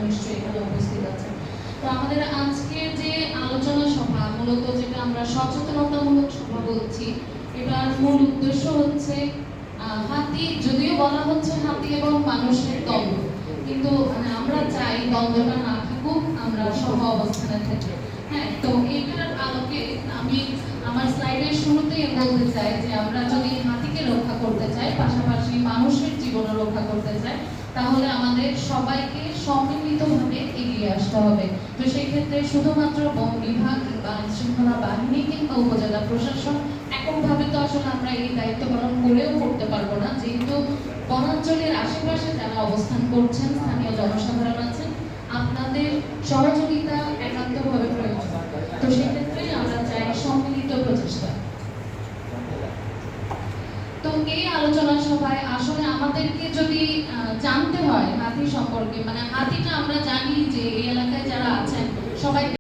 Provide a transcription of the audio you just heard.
নিশ্চয়ই এখানে উপস্থিত আছে। তো আমাদের আজকে যে আলোচনা সভা মূলত যেটা আমরা সচেতনতামূলক সভা বলছি, এটার মূল উদ্দেশ্য হচ্ছে হাতি, যদিও বলা হচ্ছে হাতি এবং মানুষের দ্বন্দ্ব, কিন্তু আমরা চাই দ্বন্দ্বটা না থাকুক, আমরা সহ অবস্থানে থাকি। হ্যাঁ, তো এইটার আলোকে আমি আমার স্লাইডের শুরুতেই বলতে চাই যে আমরা যদি হাতিকে রক্ষা করতে চাই, পাশাপাশি মানুষের জীবন রক্ষা করতে চাই, তাহলে আমাদের সবাইকে সম্মিলিতভাবে এগিয়ে আসতে হবে। তো সেই ক্ষেত্রে শুধুমাত্র বন বিভাগ বা আইনশৃঙ্খলা বাহিনী কিংবা উপজেলা প্রশাসন এককভাবে তো আসলে আমরা এই দায়িত্ব পালন করেও করতে পারবো না, যেহেতু বনাঞ্চলের আশেপাশে যারা অবস্থান করছেন, স্থানীয় জনসাধারণ আছেন, আপনাদের সহযোগিতা একান্তভাবে প্রয়োজন। তো সেক্ষেত্রে আমরা চাই সম্মিলিত প্রচেষ্টা। তো এই আলোচনা সভায় আসলে আমাদেরকে যদি জানতে হয় হাতি সম্পর্কে, হাতিটা আমরা জানি যে এই এলাকায় যারা আছেন সবাই